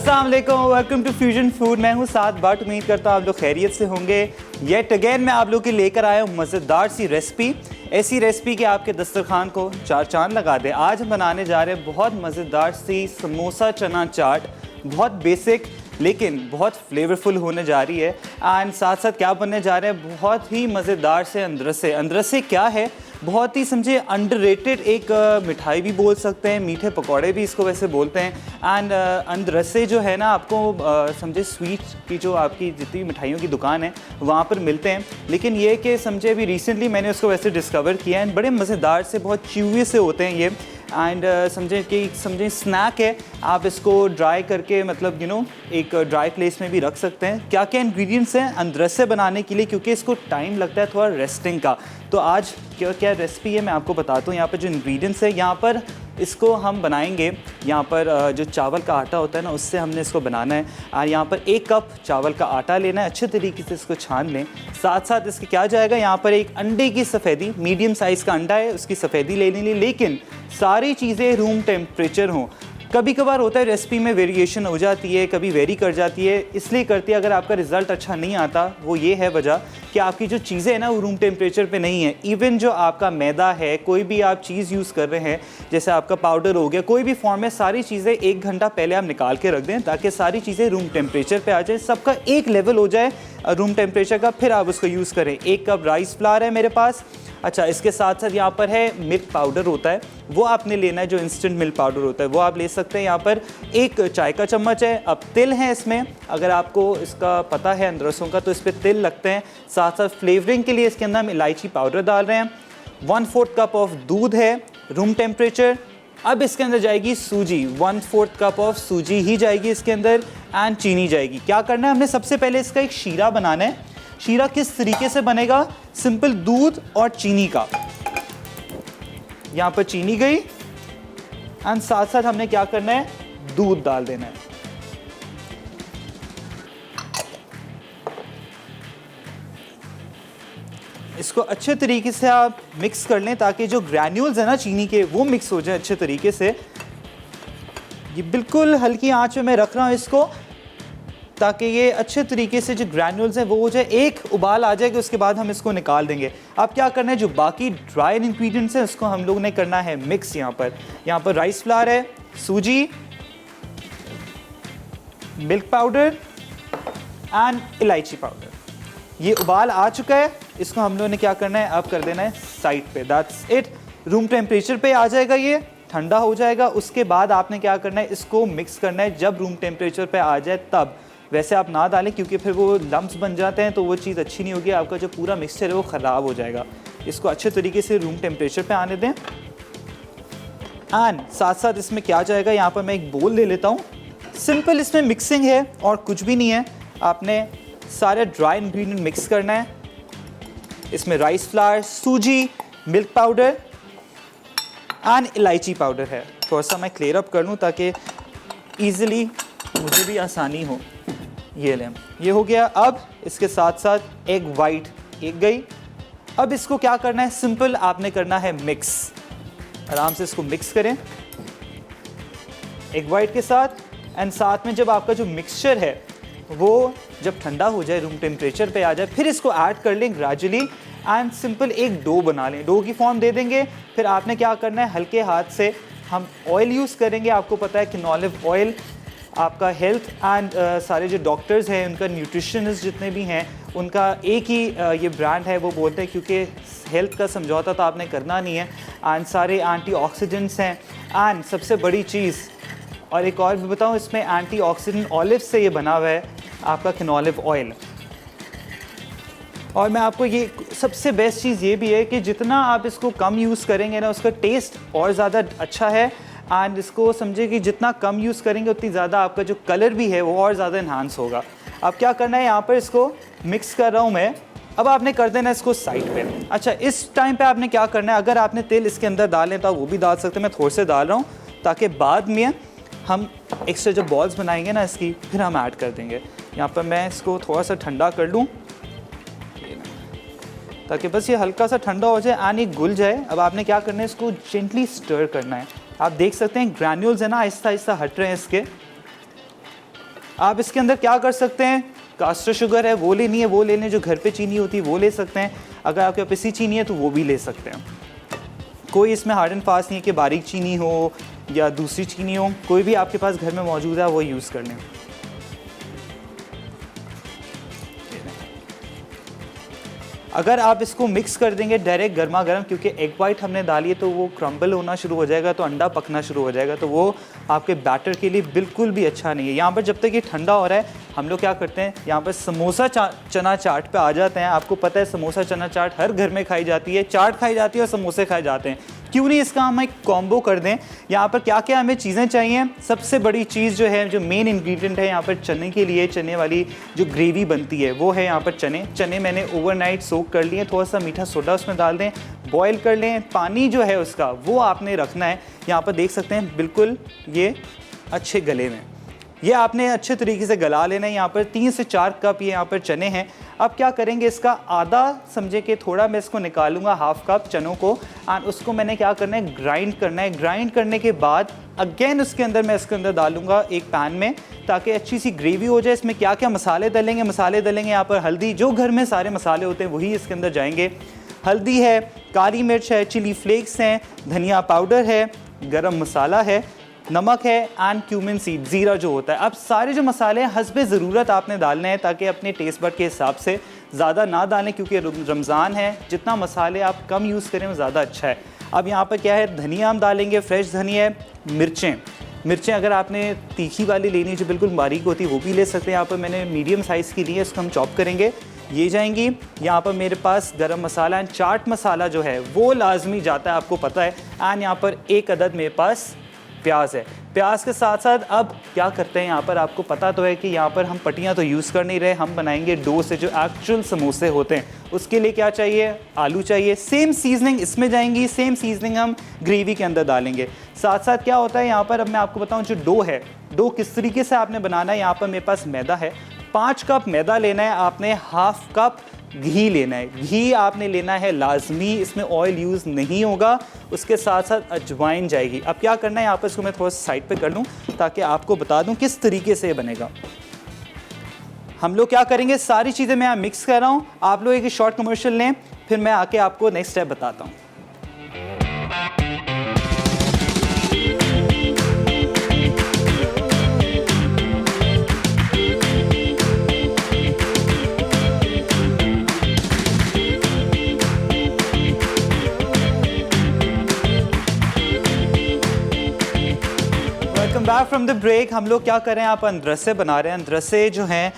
अस्सलाम वालेकुम, welcome to fusion food. मैं हूँ साद बाट। उम्मीद करता हूँ आप लोग खैरियत से होंगे। येट अगेन मैं आप लोग के लेकर आया हूँ मज़ेदार सी रेसिपी, ऐसी रेसिपी कि आपके दस्तरखान को चार चांद लगा दे। आज हम बनाने जा रहे हैं बहुत मज़ेदार सी समोसा चना चाट। बहुत बेसिक लेकिन बहुत फ्लेवरफुल होने जा रही है। एंड साथ साथ क्या बनने जा रहे हैं, बहुत ही मज़ेदार से अंदरसे क्या है, बहुत ही समझे अंडररेटेड एक मिठाई भी बोल सकते हैं, मीठे पकौड़े भी इसको वैसे बोलते हैं। एंड अंदरसे जो है ना, आपको समझे स्वीट की जो आपकी जितनी मिठाइयों की दुकान है वहाँ पर मिलते हैं। लेकिन ये कि समझे अभी रिसेंटली मैंने उसको वैसे डिस्कवर किया है। बड़े मज़ेदार से, बहुत च्यूवी से होते हैं ये। एंड समझे स्नैक है। आप इसको ड्राई करके मतलब एक ड्राई प्लेस में भी रख सकते हैं। क्या क्या इंग्रेडिएंट्स हैं अंदरसे बनाने के लिए, क्योंकि इसको टाइम लगता है थोड़ा रेस्टिंग का। तो आज क्या क्या रेसिपी है मैं आपको बताता हूँ। यहाँ पर जो इंग्रेडिएंट्स है, यहाँ पर इसको हम बनाएंगे। यहाँ पर जो चावल का आटा होता है ना, उससे हमने इसको बनाना है। और यहाँ पर 1 कप चावल का आटा लेना है, अच्छे तरीके से इसको छान लें। साथ साथ इसके क्या जाएगा, यहाँ पर एक अंडे की सफ़ेदी, मीडियम साइज़ का अंडा है, उसकी सफ़ेदी ले लेनी। लेकिन सारी चीज़ें रूम टेम्परेचर हों। कभी कभार होता है रेसिपी में वेरिएशन हो जाती है, कभी वेरी कर जाती है, इसलिए करती है अगर आपका रिज़ल्ट अच्छा नहीं आता। वो ये है वजह कि आपकी जो चीज़ें हैं ना, वो रूम टेम्परेचर पे नहीं है। इवन जो आपका मैदा है, कोई भी आप चीज़ यूज़ कर रहे हैं, जैसे आपका पाउडर हो गया, कोई भी फॉर्म में, सारी चीज़ें 1 घंटा पहले आप निकाल के रख दें, ताकि सारी चीज़ें रूम टेम्परेचर पे आ जाए, सबका एक लेवल हो जाए रूम टेम्परेचर का, फिर आप उसको यूज़ करें। 1 कप राइस फ्लावर है मेरे पास। अच्छा, इसके साथ साथ यहाँ पर है मिल्क पाउडर होता है, वो आपने लेना है, जो इंस्टेंट मिल्क पाउडर होता है वो आप ले सकते हैं। यहाँ पर 1 चाय का चम्मच है। अब तिल है इसमें, अगर आपको इसका पता है अंदरसों का, तो इस पर तिल लगते हैं। साथ साथ फ्लेवरिंग के लिए इसके अंदर हम इलायची पाउडर डाल रहे हैं। 1/4 कप ऑफ दूध है रूम टेम्परेचर। अब इसके अंदर जाएगी सूजी, 1/4 कप ऑफ सूजी ही जाएगी इसके अंदर। एंड चीनी जाएगी। क्या करना है हमने, सबसे पहले इसका एक शीरा बनाना है। शीरा किस तरीके से बनेगा, सिंपल दूध और चीनी का। यहाँ पर चीनी गई एंड साथ साथ हमने क्या करना है, दूध डाल देना है। इसको अच्छे तरीके से आप मिक्स कर लें, ताकि जो ग्रैन्यूल्स है ना चीनी के, वो मिक्स हो जाए अच्छे तरीके से। ये बिल्कुल हल्की आंच में मैं रख रहा हूँ इसको, ताकि ये अच्छे तरीके से जो ग्रैन्यूल्स हैं वो हो जाए। एक उबाल आ जाएगा, उसके बाद हम इसको निकाल देंगे। अब क्या करना है, जो बाकी ड्राई इंग्रेडिएंट्स हैं उसको हम लोग ने करना है मिक्स। यहाँ पर राइस फ्लावर है, सूजी, मिल्क पाउडर एंड इलायची पाउडर। ये उबाल आ चुका है, इसको हम लोगों ने क्या करना है, अब कर देना है साइड पे। That's it. रूम टेम्परेचर पे आ जाएगा, ये ठंडा हो जाएगा। उसके बाद आपने क्या करना है, इसको मिक्स करना है। जब रूम टेम्परेचर पे आ जाए तब, वैसे आप ना डालें क्योंकि फिर वो लम्प्स बन जाते हैं, तो वो चीज़ अच्छी नहीं होगी, आपका जो पूरा मिक्सचर है वो ख़राब हो जाएगा। इसको अच्छे तरीके से रूम टेम्परेचर पे आने दें। एंड साथ साथ इसमें क्या जाएगा, यहाँ पर मैं एक बोल ले लेता हूँ। सिंपल इसमें मिक्सिंग है और कुछ भी नहीं है। आपने सारे ड्राई इंग्रेडिएंट मिक्स करना है। इसमें राइस फ्लावर, सूजी, मिल्क पाउडर एंड इलायची पाउडर है। थोड़ा सा मैं क्लियर अप कर लूँ ताकि ईज़िली मुझे भी आसानी हो। ये लें, ये हो गया। अब इसके साथ साथ एग वाइट एक गई। अब इसको क्या करना है, सिंपल आपने करना है मिक्स। आराम से इसको मिक्स करें एग वाइट के साथ। एंड साथ में जब आपका जो मिक्सचर है वो जब ठंडा हो जाए, रूम टेम्परेचर पे आ जाए, फिर इसको ऐड कर लें ग्रेजुअली। एंड सिंपल एक डो बना लें, डो की फॉर्म दे देंगे। फिर आपने क्या करना है, हल्के हाथ से हम ऑयल यूज़ करेंगे। आपको पता है कि ऑलिव ऑयल आपका हेल्थ एंड सारे जो डॉक्टर्स हैं, उनका न्यूट्रिशनिस्ट जितने भी हैं, उनका एक ही ये ब्रांड है। वो बोलते हैं क्योंकि हेल्थ का समझौता तो आपने करना नहीं है। एंड सारे एंटीऑक्सीडेंट्स हैं। एंड सबसे बड़ी चीज़, और एक और भी बताऊं, इसमें एंटीऑक्सीडेंट ऑलिव से ये बना हुआ है आपका कैनोलिव ऑयल। और मैं आपको ये सबसे बेस्ट चीज़ ये भी है कि जितना आप इसको कम यूज़ करेंगे ना, उसका टेस्ट और ज़्यादा अच्छा है। एंड इसको समझे कि जितना कम यूज़ करेंगे उतनी ज़्यादा आपका जो कलर भी है वो और ज़्यादा इन्हांस होगा। अब क्या करना है, यहाँ पर इसको मिक्स कर रहा हूँ मैं। अब आपने कर देना इसको साइड पे। अच्छा, इस टाइम पे आपने क्या करना है, अगर आपने तेल इसके अंदर डालें तो वो भी डाल सकते हैं। मैं थोड़े से डाल रहा हूँ ताकि बाद में हम एक्स्ट्रा जो बॉल्स बनाएंगे ना इसकी, फिर हम ऐड कर देंगे। यहाँ पर मैं इसको थोड़ा सा ठंडा कर लूँ ताकि बस ये हल्का सा ठंडा हो जाए एंड ये घुल जाए। अब आपने क्या करना है, इसको जेंटली स्टर करना है। आप देख सकते हैं ग्रैन्यूल्स है ना, आहिस्ता आहिस्ता हट रहे हैं इसके। आप इसके अंदर क्या कर सकते हैं, कास्टर शुगर है वो लेनी है, वो ले लें, जो घर पे चीनी होती है वो ले सकते हैं, अगर आपके पिसी चीनी है तो वो भी ले सकते हैं। कोई इसमें हार्ड एंड फास्ट नहीं है कि बारीक चीनी हो या दूसरी चीनी हो, कोई भी आपके पास घर में मौजूद है वो यूज़ कर लें। अगर आप इसको मिक्स कर देंगे डायरेक्ट गर्मा गर्म, क्योंकि एग वाइट हमने डाली है तो वो क्रम्बल होना शुरू हो जाएगा, तो अंडा पकना शुरू हो जाएगा, तो वो आपके बैटर के लिए बिल्कुल भी अच्छा नहीं है। यहाँ पर जब तक ये ठंडा हो रहा है हम लोग क्या करते हैं, यहाँ पर समोसा चना चाट पे आ जाते हैं। आपको पता है समोसा चना चाट हर घर में खाई जाती है, चाट खाई जाती है और समोसे खाए जाते हैं, क्यों नहीं इसका हम एक कॉम्बो कर दें। यहाँ पर क्या क्या हमें चीज़ें चाहिए, सबसे बड़ी चीज़ जो है, जो मेन इंग्रेडिएंट है यहाँ पर चने के लिए, चने वाली जो ग्रेवी बनती है वो है यहाँ पर चने मैंने ओवरनाइट सोक कर लिए, थोड़ा सा मीठा सोडा उसमें डाल दें, बॉईल कर लें। पानी जो है उसका वो आपने रखना है, यहाँ पर देख सकते हैं बिल्कुल ये अच्छे गले में, ये आपने अच्छे तरीके से गला लेना है। यहाँ पर 3 से 4 कप ये यहाँ पर चने हैं। अब क्या करेंगे, इसका आधा समझे कि थोड़ा मैं इसको निकालूंगा, हाफ कप चनों को, एंड उसको मैंने क्या करना है, ग्राइंड करना है। ग्राइंड करने के बाद अगेन उसके अंदर मैं इसके अंदर डालूंगा एक पैन में, ताकि अच्छी सी ग्रेवी हो जाए। इसमें क्या क्या मसाले डलेंगे यहाँ पर हल्दी, जो घर में सारे मसाले होते हैं वही इसके अंदर जाएंगे। हल्दी है, काली मिर्च है, चिली फ्लेक्स हैं, धनिया पाउडर है, गरम मसाला है, नमक है एंड क्यूमिन सीड, ज़ीरा जो होता है। अब सारे जो मसाले हैं हस्बे ज़रूरत आपने डालने हैं, ताकि अपने टेस्ट बड के हिसाब से ज़्यादा ना डालें, क्योंकि रमज़ान है, जितना मसाले आप कम यूज़ करें वो ज़्यादा अच्छा है। अब यहाँ पर क्या है, धनिया हम डालेंगे, फ्रेश धनिया है, मिर्चें अगर आपने तीखी वाली लेनी है जो बिल्कुल बारीक होती है वो भी ले सकते हैं। यहाँ पर मैंने मीडियम साइज़ की ली है, इसको हम चॉप करेंगे, ये जाएंगी। यहाँ पर मेरे पास गरम मसाला एंड चाट मसाला जो है वो लाजमी जाता है, आपको पता है। एंड यहाँ पर 1 अदद मेरे पास प्याज है। प्याज के साथ साथ अब क्या करते हैं, यहाँ पर आपको पता तो है कि यहाँ पर हम पट्टियाँ तो यूज़ कर नहीं रहे, हम बनाएंगे डो से जो एक्चुअल समोसे होते हैं। उसके लिए क्या चाहिए, आलू चाहिए, सेम सीजनिंग इसमें जाएंगी, सेम सीजनिंग हम ग्रेवी के अंदर डालेंगे। साथ साथ क्या होता है यहाँ पर, अब मैं आपको बताऊँ जो डो है, डो किस तरीके से आपने बनाना है। यहाँ पर मेरे पास मैदा है, 5 कप मैदा लेना है आपने, हाफ कप घी लेना है। घी आपने लेना है लाजमी, इसमें ऑयल यूज़ नहीं होगा। उसके साथ साथ अजवाइन जाएगी। अब क्या करना है, यहाँ पर इसको मैं थोड़ा सा साइड पे कर लूँ ताकि आपको बता दूँ किस तरीके से ये बनेगा। हम लोग क्या करेंगे, सारी चीज़ें मैं यहाँ मिक्स कर रहा हूँ, आप लोग एक शॉर्ट कमर्शियल लें, फिर मैं आके आपको नेक्स्ट स्टेप बताता हूँ। Back from the break. हम लोग क्या कर रहे हैं, आप अंदरसे बना रहे हैं। अंदरसे जो हैं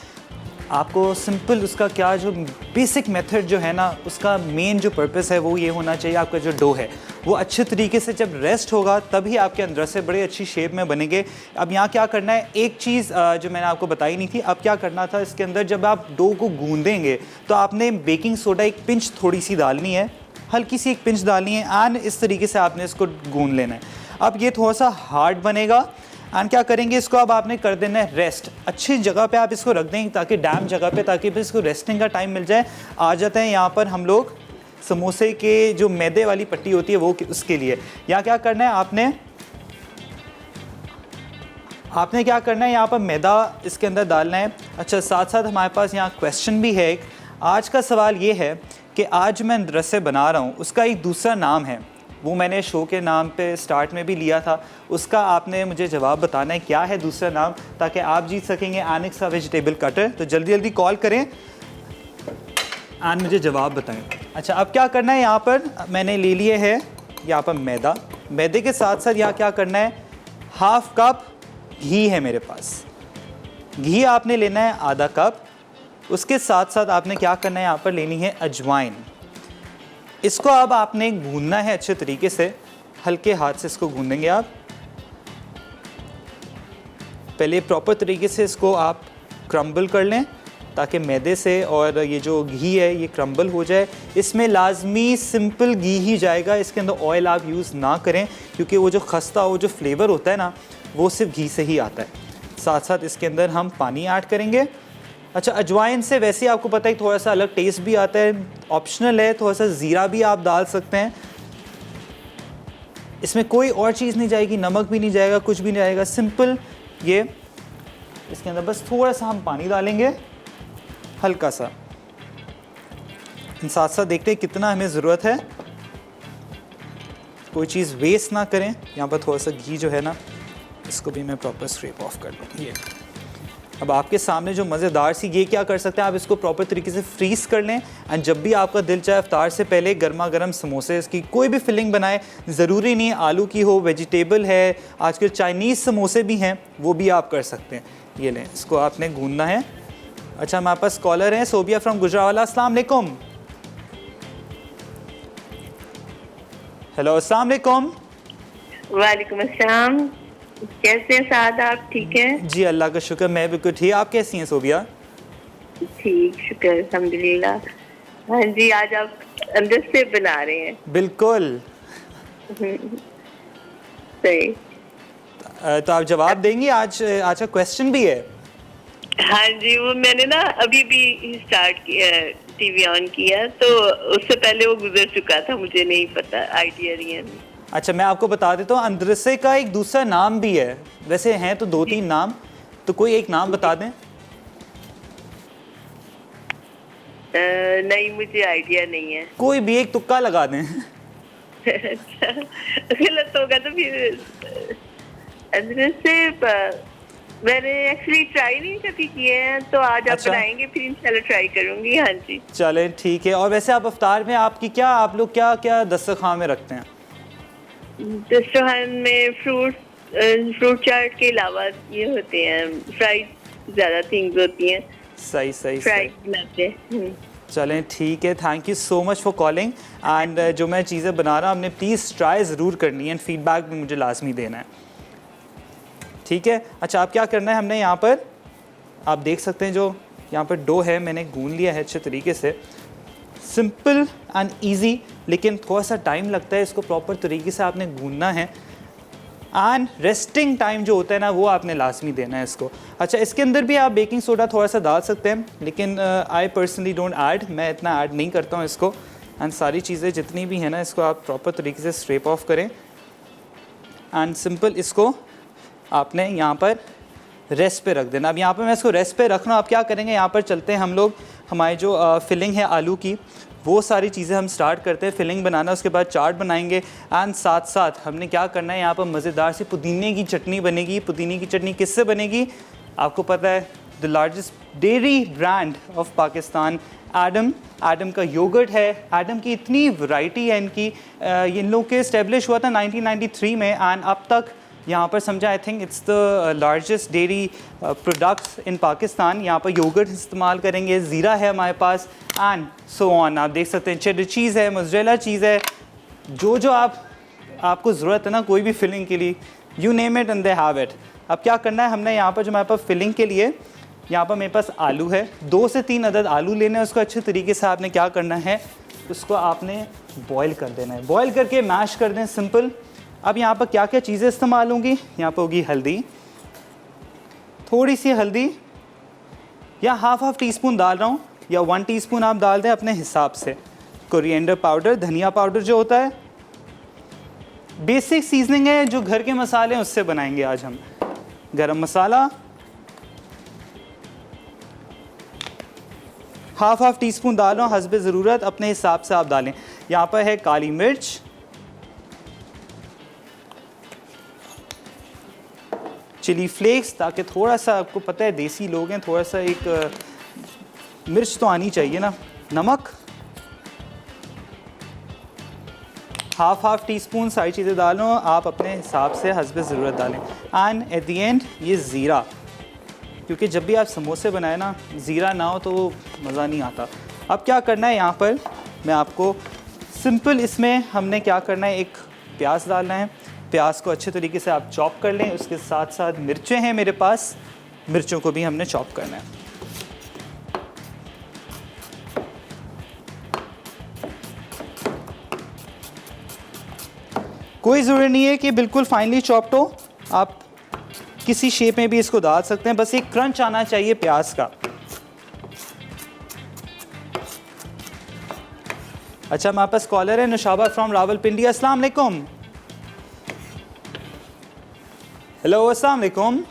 आपको सिंपल, उसका क्या जो बेसिक मेथड जो है ना, उसका मेन जो पर्पस है वो ये होना चाहिए, आपका जो डो है वो अच्छे तरीके से जब रेस्ट होगा तभी आपके अंदरसे बड़े अच्छी शेप में बनेंगे। अब यहाँ क्या करना है, एक चीज़ जो मैंने आपको बताई नहीं थी, अब क्या करना था इसके अंदर, जब आप डो को गूंदेंगे तो आपने बेकिंग सोडा एक पिंच थोड़ी सी डालनी है, हल्की सी एक पिंच डालनी है, एंड इस तरीके से आपने इसको गूंद लेना है। अब ये थोड़ा सा हार्ड बनेगा, एंड क्या करेंगे, इसको अब आपने कर देना है रेस्ट। अच्छी जगह पे आप इसको रख देंगे, ताकि डैम जगह पे, ताकि फिर इसको रेस्टिंग का टाइम मिल जाए। आ जाते हैं यहाँ पर हम लोग समोसे के जो मैदे वाली पट्टी होती है वो उसके लिए। यहाँ क्या करना है, आपने क्या करना है, यहाँ पर मैदा इसके अंदर डालना है। अच्छा, साथ साथ हमारे पास यहाँ क्वेश्चन भी है एक। आज का सवाल ये है कि आज मैं अंदरसे बना रहा हूँ, उसका एक दूसरा नाम है, वो मैंने शो के नाम पे स्टार्ट में भी लिया था, उसका आपने मुझे जवाब बताना है क्या है दूसरा नाम, ताकि आप जीत सकेंगे एनेक्सा वेजिटेबल कटर। तो जल्दी जल्दी कॉल करें एंड मुझे जवाब बताएं। अच्छा, अब क्या करना है, यहाँ पर मैंने ले लिए है यहाँ पर मैदे के साथ साथ यहाँ क्या करना है, हाफ कप घी है मेरे पास, घी आपने लेना है आधा कप। उसके साथ साथ आपने क्या करना है, यहाँ पर लेनी है अजवाइन। इसको अब आपने गूंदना है अच्छे तरीके से, हल्के हाथ से इसको गूंदेंगे आप। पहले प्रॉपर तरीके से इसको आप क्रम्बल कर लें, ताकि मैदे से और ये जो घी है ये क्रम्बल हो जाए। इसमें लाजमी सिंपल घी ही जाएगा, इसके अंदर ऑयल आप यूज़ ना करें, क्योंकि वो जो खस्ता वो जो फ्लेवर होता है ना वो सिर्फ घी से ही आता है। साथ साथ इसके अंदर हम पानी ऐड करेंगे। अच्छा, अजवाइन से वैसे आपको पता है थोड़ा सा अलग टेस्ट भी आता है, ऑप्शनल है, थोड़ा सा ज़ीरा भी आप डाल सकते हैं। इसमें कोई और चीज़ नहीं जाएगी, नमक भी नहीं जाएगा, कुछ भी नहीं जाएगा, सिंपल ये इसके अंदर बस थोड़ा सा हम पानी डालेंगे, हल्का सा। साथ साथ देखते हैं कितना हमें ज़रूरत है, कोई चीज़ वेस्ट ना करें। यहाँ पर थोड़ा सा घी जो है ना, इसको भी मैं प्रॉपर स्क्रैप ऑफ कर लूँ। ये अब आपके सामने जो मज़ेदार सी, ये क्या कर सकते हैं आप, इसको प्रॉपर तरीके से फ्रीज़ कर लें एंड जब भी आपका दिल चाहे इफ्तार से पहले गर्मा गर्म समोसे, इसकी कोई भी फिलिंग बनाए, ज़रूरी नहीं आलू की हो, वेजिटेबल है, आजकल चाइनीज़ समोसे भी हैं, वो भी आप कर सकते हैं। ये लें, इसको आपने गूंदना है। अच्छा, हमारे पास कॉलर हैं सोबिया फ्रॉम गुजरावाला। अस्सलाम वालेकुम। हेलो, अस्सलाम वालेकुम। वालेकुम अस्सलाम। कैसे हैं साद, आप ठीक हैं? जी अल्लाह का शुक्र, मैं बिल्कुल ठीक। आप कैसी हैं सोबिया? ठीक, शुक्र अल्हम्दुलिल्लाह। हाँ जी, आज आप अंदर से बना रहे हैं? बिल्कुल। सही। तो आप जवाब देंगी आज? अच्छा, क्वेश्चन भी है। हाँ जी, वो मैंने ना अभी भी स्टार्ट किया, टीवी ऑन किया, तो उससे पहले वो गुजर चुका था, मुझे नहीं पता, आइडिया नहीं है। अच्छा, मैं आपको बता देता हूँ, अंदरसे का एक दूसरा नाम भी है। वैसे हैं तो 2-3 नाम, तो कोई एक नाम बता दें। नहीं, मुझे आइडिया नहीं है। कोई भी एक तुक्का लगा दें। अच्छा, गलत होगा तो फिर अंदरसे मैंने एक्चुअली ट्राई नहीं कभी किए हैं, तो आज आप बनाएंगे, फिर इंशाल्लाह ट्राई करूंगी। हाँ जी, चलें ठीक है। और वैसे आप इफ्तार में आपकी क्या, आप लोग क्या क्या दस्तरखान में रखते हैं? दस्तरखान में फ्रूट चाट के अलावा ये होते हैं, फ्राइड ज़्यादा थिंग्स होती हैं। सही सही फ्राइड बनाते हैं। चलें ठीक है, thank you so much for calling. And जो मैं चीज़ें बना रहा हूँ, आपने प्लीज़ ट्राई ज़रूर करनी है एंड फीडबैक भी मुझे लाजमी देना है, ठीक है? अच्छा, आप क्या करना है, हमने यहाँ पर आप देख सकते हैं जो यहाँ पर डो है, मैंने गूंद लिया है अच्छे तरीके से। सिंपल एंड ईजी, लेकिन थोड़ा सा टाइम लगता है, इसको प्रॉपर तरीके से आपने गूंदना है एंड रेस्टिंग टाइम जो होता है ना, वो आपने लाजमी देना है इसको। अच्छा, इसके अंदर भी आप बेकिंग सोडा थोड़ा सा डाल सकते हैं, लेकिन आई पर्सनली डोंट ऐड, मैं इतना ऐड नहीं करता हूँ इसको। एंड सारी चीज़ें जितनी भी हैं ना, इसको आप प्रॉपर तरीके से स्क्रैप ऑफ करें एंड सिंपल इसको आपने यहाँ पर रेस्ट पे रख देना। अब यहाँ पर मैं इसको रेस्ट पे रख रहा हूँ। आप क्या करेंगे, यहाँ पर चलते हैं हम लोग, हमारी जो फिलिंग है आलू की, वो सारी चीज़ें हम स्टार्ट करते हैं फिलिंग बनाना, उसके बाद चाट बनाएंगे एंड साथ साथ हमने क्या करना है, यहाँ पर मज़ेदार सी पुदीने की चटनी बनेगी। पुदीने की चटनी किससे बनेगी? आपको पता है, the largest dairy brand of Pakistan Adam का योगर्ट है। एडम की इतनी वैरायटी है इनकी, इन लोगों के इस्टेब्लिश हुआ था 1993 में एंड अब तक यहाँ पर समझा, I think it's the largest dairy products in Pakistan. यहाँ पर योगर्ट इस्तेमाल करेंगे, ज़ीरा है हमारे पास एंड सो ऑन। आप देख सकते हैं चेडर चीज़ है, मोज़रेला चीज़ है, जो आपको ज़रूरत है ना कोई भी फिलिंग के लिए, you name it and they have it. अब क्या करना है, हमने यहाँ पर जो हमारे पास फिलिंग के लिए, यहाँ पर मेरे पास आलू है, 2 से 3 अदद आलू लेने हैं। उसको अच्छे तरीके से आपने क्या करना है, उसको आपने बॉयल कर देना है, बॉयल करके मैश कर दें, सिंपल। अब यहाँ पर क्या क्या चीज़ें इस्तेमाल होंगी, यहाँ पर होगी हल्दी, थोड़ी सी हल्दी, या हाफ टी-स्पून डाल रहा हूँ, या 1 टीस्पून आप डाल दें अपने हिसाब से। कोरिएंडर पाउडर, धनिया पाउडर जो होता है, बेसिक सीजनिंग है, जो घर के मसाले हैं उससे बनाएंगे आज हम। गरम मसाला हाफ टी-स्पून डाल रहा हूँ, हस्बे ज़रूरत, अपने हिसाब से आप डालें। यहाँ पर है काली मिर्च, चिली फ्लेक्स, ताकि थोड़ा सा, आपको पता है देसी लोग हैं, थोड़ा सा एक मिर्च तो आनी चाहिए ना। नमक हाफ टी-स्पून, सारी चीज़ें डालो आप अपने हिसाब से, हस्बे ज़रूरत डालें। एंड एट दी एंड ये ज़ीरा, क्योंकि जब भी आप समोसे बनाए ना, ज़ीरा ना हो तो वो मज़ा नहीं आता। अब क्या करना है, यहाँ पर मैं आपको सिंपल, इसमें हमने क्या करना है, एक प्याज डालना है। प्याज को अच्छे तरीके से आप चॉप कर लें, उसके साथ साथ मिर्चें हैं मेरे पास, मिर्चों को भी हमने चॉप करना है। कोई ज़रूरी नहीं है कि बिल्कुल फाइनली चॉप्ड हो, आप किसी शेप में भी इसको डाल सकते हैं, बस एक क्रंच आना चाहिए प्याज का। अच्छा, हमारे पास कॉलर है नुशाबा फ्रॉम रावलपिंडी। अस्सलाम वालेकुम। हेलो, अस्सलाम वालेकुम।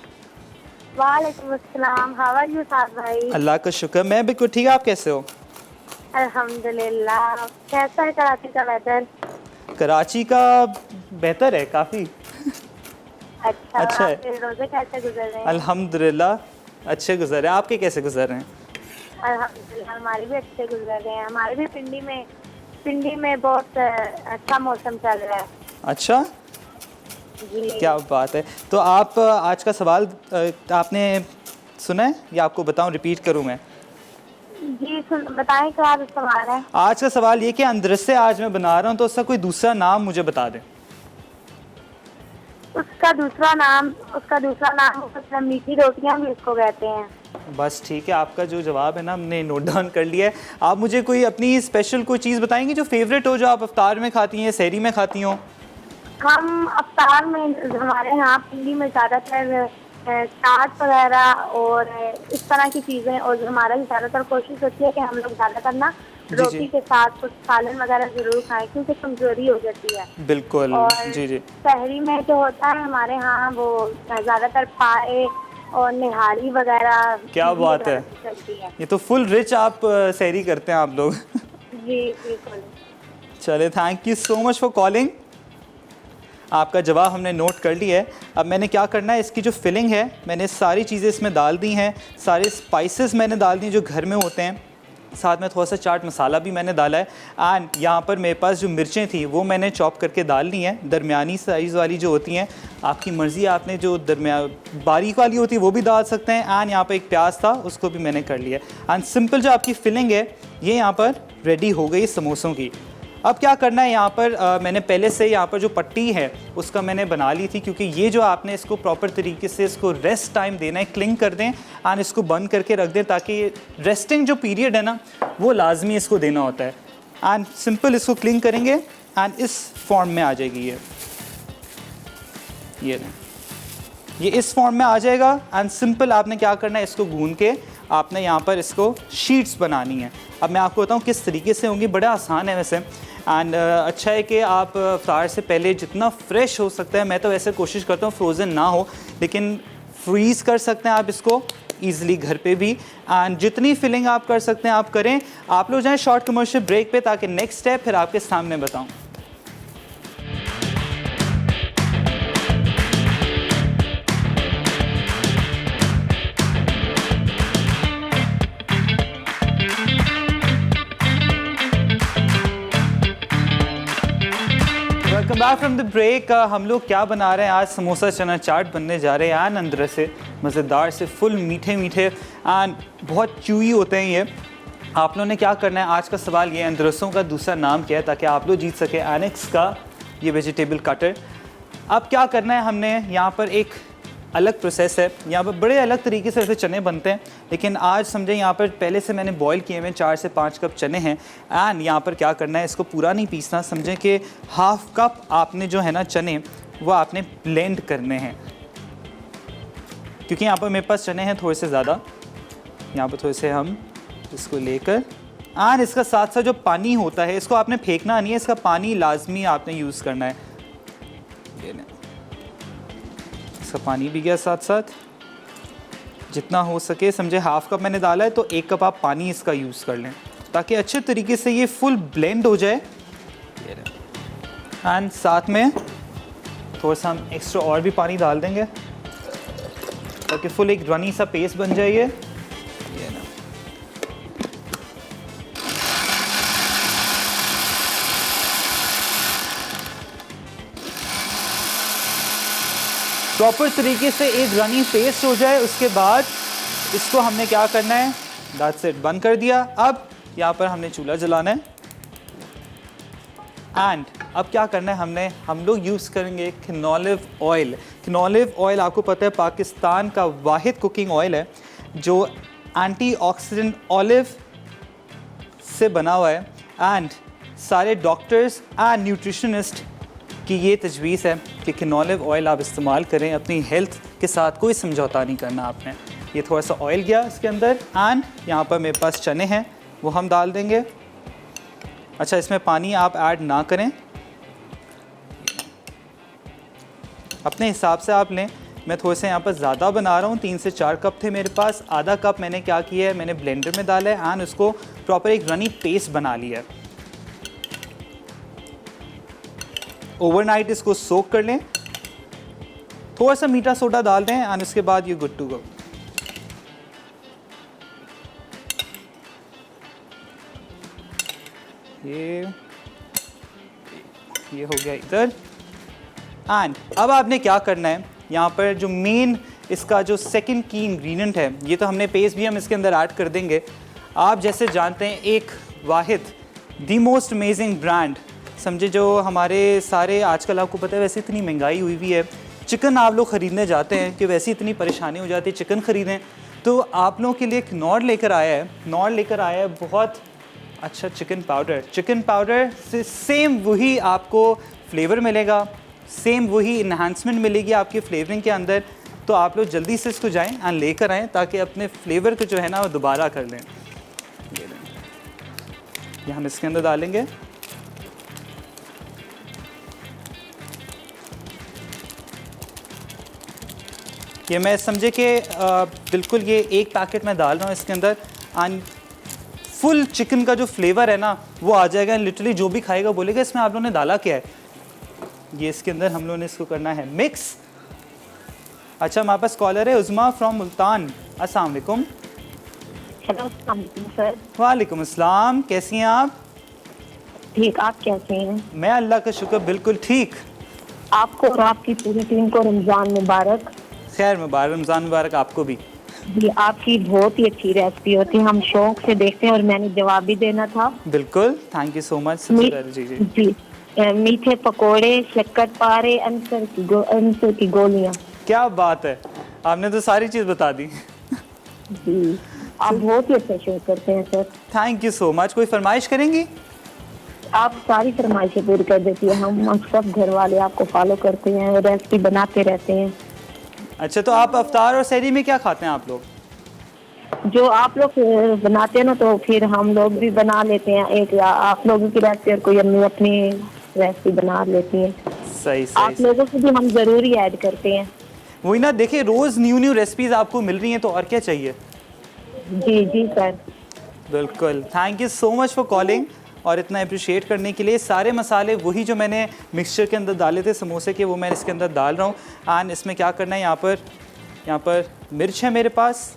वालेकुम अस्सलाम, हाउ आर यू साद भाई? अल्लाह का शुक्र, मैं बिल्कुल ठीक है। आप कैसे हो? अल्हम्दुलिल्लाह। कैसा है कराची का वेदर? कराची का बेहतर है काफ़ी। अच्छा, अच्छा है। आपके रोजे कैसे गुजर रहे हैं? अल्हम्दुलिल्लाह अच्छे गुजर रहे हैं। आपके कैसे गुजर रहे हैं? अल्हम्दुलिल्लाह, हमारे भी अच्छे गुजर रहे हैं। हमारे भी पिंडी में बहुत अच्छा मौसम चल रहा है। अच्छा, जी। क्या बात है। तो आप आज का सवाल आपने सुना है या आपको बताऊं, रिपीट करूं मैं? जी बताएं क्या सवाल है? आज का सवाल ये कि अंदरसे आज मैं बना रहा हूं तो उसका कोई दूसरा नाम मुझे बता दें। उसका दूसरा नाम मतलब मीठी रोटियां भी उसको कहते हैं। बस ठीक है, आपका जो जवाब है ना हमने नोट डाउन कर लिया है। आप मुझे कोई अपनी स्पेशल कोई चीज़ बताएंगी जो फेवरेट हो, जो आप अफ्तार में खाती हैं, सहरी में खाती हो? हम अफ्तार में हमारे यहाँ पिंडी में ज़्यादातर चाट वगैरह और इस तरह की चीज़ें, और हमारा ज़्यादातर कोशिश होती है कि हम लोग ज़्यादातर ना रोटी के साथ कुछ सालन वगैरह ज़रूर खाएं क्योंकि कमज़ोरी हो जाती है। बिल्कुल। और जी जी। शहरी में जो होता है हमारे यहाँ वो ज़्यादातर पाए और निहारी वगैरह। क्या बात है, चलती है। ये तो फुल रिच आप सहरी करते हैं आप लोग। जी बिल्कुल। चले, thank you so much for calling. आपका जवाब हमने नोट कर लिया है। अब मैंने क्या करना है, इसकी जो फिलिंग है मैंने सारी चीज़ें इसमें डाल दी हैं, सारे स्पाइसेस मैंने डाल दिए जो घर में होते हैं, साथ में थोड़ा सा चाट मसाला भी मैंने डाला है। एंड यहाँ पर मेरे पास जो मिर्चें थी वो मैंने चॉप करके डाल ली हैं, दरमियानी साइज़ वाली जो होती हैं, आपकी मर्ज़ी, आपने जो बारीक वाली होती है वो भी डाल सकते हैं। एंड यहाँ पर एक प्याज था उसको भी मैंने कर लिया। एंड सिंपल जो आपकी फिलिंग है ये यहाँ पर रेडी हो गई समोसों की। अब क्या करना है, यहाँ पर मैंने पहले से यहाँ पर जो पट्टी है उसका मैंने बना ली थी, क्योंकि ये जो आपने इसको प्रॉपर तरीके से इसको रेस्ट टाइम देना है, क्लिंग कर दें एंड इसको बंद करके रख दें, ताकि रेस्टिंग जो पीरियड है ना वो लाजमी इसको देना होता है। एंड सिंपल इसको क्लिंग करेंगे एंड इस फॉर्म में आ जाएगी ये इस फॉर्म में आ जाएगा। एंड सिंपल आपने क्या करना है, इसको गूंद के आपने यहाँ पर इसको शीट्स बनानी है। अब मैं आपको बताऊँ किस तरीके से होंगी, बड़ा आसान है वैसे। एंड अच्छा है कि आप अफ्तार से पहले जितना फ्रेश हो सकता है, मैं तो वैसे कोशिश करता हूँ फ्रोज़न ना हो, लेकिन फ्रीज़ कर सकते हैं आप इसको ईज़िली घर पे भी। एंड जितनी फिलिंग आप कर सकते हैं आप करें। आप लोग जाएँ शॉर्ट कमर्शियल ब्रेक पे, ताकि नेक्स्ट स्टेप फिर आपके सामने बताऊँ। Welcome back from the break. हम लोग क्या बना रहे हैं आज, समोसा चना चाट बनने जा रहे हैं। एंड अंदर से मज़ेदार से फुल मीठे मीठे एंड बहुत च्यूई होते हैं ये। आप लोगों ने क्या करना है, आज का सवाल ये, अंदरसों का दूसरा नाम क्या है, ताकि आप लोग जीत सके एनेक्स का ये वेजिटेबल कटर। अब क्या करना है, हमने यहाँ पर एक अलग प्रोसेस है, यहाँ पर बड़े अलग तरीके से ऐसे चने बनते हैं, लेकिन आज समझें यहाँ पर पहले से मैंने बॉईल किए हुए 4 से 5 कप चने हैं। एंड यहाँ पर क्या करना है, इसको पूरा नहीं पीसना, समझें कि हाफ कप आपने जो है ना चने वो आपने ब्लेंड करने हैं, क्योंकि यहाँ पर मेरे पास चने हैं थोड़े से ज़्यादा। यहाँ पर थोड़े से हम इसको लेकर एंड इसका साथ साथ जो पानी होता है इसको आपने फेंकना नहीं है, इसका पानी लाजमी आपने यूज़ करना है। इसका पानी भी गया साथ साथ, जितना हो सके समझे हाफ कप मैंने डाला है तो 1 कप आप पानी इसका यूज़ कर लें, ताकि अच्छे तरीके से ये फुल ब्लेंड हो जाए। एंड साथ में थोड़ा सा हम एक्स्ट्रा और भी पानी डाल देंगे, ताकि फुल एक रनी सा पेस्ट बन जाए ये ना। प्रॉपर तरीके से एक रनी पेस्ट हो जाए, उसके बाद इसको हमने क्या करना है, दैट्स इट, बंद कर दिया। अब यहाँ पर हमने चूल्हा जलाना है। एंड अब क्या करना है, हम लोग यूज़ करेंगे कैनोलिव ऑयल। कैनोलिव ऑयल आपको पता है पाकिस्तान का वाहिद कुकिंग ऑयल है जो एंटीऑक्सीडेंट ऑलिव से बना हुआ है। एंड सारे डॉक्टर्स एंड न्यूट्रिशनिस्ट की ये तजवीज़ है कि कैनोलिव ऑयल आप इस्तेमाल करें, अपनी हेल्थ के साथ कोई समझौता नहीं करना आपने। ये थोड़ा सा ऑयल गया इसके अंदर। एंड यहाँ पर मेरे पास चने हैं वो हम डाल देंगे। अच्छा, इसमें पानी आप ऐड ना करें, अपने हिसाब से आप लें। मैं थोड़े से यहाँ पर ज़्यादा बना रहा हूँ, 3 से 4 कप थे मेरे पास। आधा कप मैंने क्या किया है, मैंने ब्लेंडर में डाला है एंड उसको प्रॉपर एक रनी पेस्ट बना लिया है। ओवरनाइट इसको सोक कर लें, थोड़ा सा मीठा सोडा डाल दें एंड उसके बाद ये गुड टू गो। ये हो गया इधर। एंड अब आपने क्या करना है, यहाँ पर जो मेन इसका जो सेकंड की इंग्रेडिएंट है, ये तो हमने पेस्ट भी हम इसके अंदर ऐड कर देंगे। आप जैसे जानते हैं एक वाहिद दी मोस्ट अमेजिंग ब्रांड समझे, जो हमारे सारे आजकल आपको पता है वैसे इतनी महंगाई हुई हुई है, चिकन आप लोग ख़रीदने जाते हैं कि वैसे इतनी परेशानी हो जाती है चिकन ख़रीदें, तो आप लोगों के लिए एक नॉर लेकर आया है बहुत अच्छा चिकन पाउडर से सेम वही आपको फ्लेवर मिलेगा, सेम वही इन्हांसमेंट मिलेगी आपके फ्लेवरिंग के अंदर। तो आप लोग जल्दी से इसको जाएं एंड लेकर आएँ ताकि अपने फ्लेवर को जो है ना वो दोबारा कर लें। ये हम इसके अंदर डालेंगे। ये मैं समझे कि बिल्कुल ये एक पैकेट में डाल रहा हूँ इसके अंदर एंड फुल चिकन का जो फ्लेवर है ना वो आ जाएगा। लिटरली जो भी खाएगा बोलेगा इसमें आप लोगों ने डाला क्या है। ये इसके अंदर हम लोगों ने इसको करना है मिक्स। अच्छा, हमारे पास कॉलर है उज़मा फ्रॉम मुल्तान। अस्सलाम वालेकुम। Hello sir. वालेकुम अस्सलाम, कैसी हैं आप? ठीक, आप कैसे हैं? मैं अल्लाह का शुक्र बिल्कुल ठीक। आपको और आपकी पूरी टीम को रमज़ान मुबारक। खैर मुबारक, रमज़ान मुबारक आपको भी। जी, आपकी बहुत ही अच्छी रेसिपी होती है, हम शौक से देखते हैं और मैंने जवाब भी देना था। बिल्कुल, थैंक यू सो मच। सबसे पहले जी मीठे पकोड़े, शक्कर पारे, अंसर की गोलियां। क्या बात है, आपने तो सारी चीज़ बता दी। जी, आप बहुत ही अच्छा शो करते हैं sir. Thank you so much. कोई फरमाइश करेंगी? आप सारी फरमाइशें पूरी कर देती है, हम सब घर वाले आपको फॉलो करते हैं, रेसिपी बनाते रहते हैं। अच्छा, तो आप अफ्तार और सहरी में क्या खाते हैं आप लोग? जो आप लोग बनाते हैं ना तो फिर हम लोग भी बना लेते हैं, एक आप लोगों की रेसिपी और कोई अम्मी अपनी रेसिपी बना लेती है। सही आप लोगों को भी हम जरूर ऐड करते हैं। वही ना, देखिए रोज़ न्यू रेसिपीज आपको मिल रही हैं तो और क्या चाहिए। जी जी सर, बिल्कुल। Thank you so much for calling और इतना अप्रिशिएट करने के लिए। सारे मसाले वही जो मैंने मिक्सचर के अंदर डाले थे समोसे के, वो मैं इसके अंदर डाल रहा हूँ। एंड इसमें क्या करना है, यहाँ पर मिर्च है मेरे पास,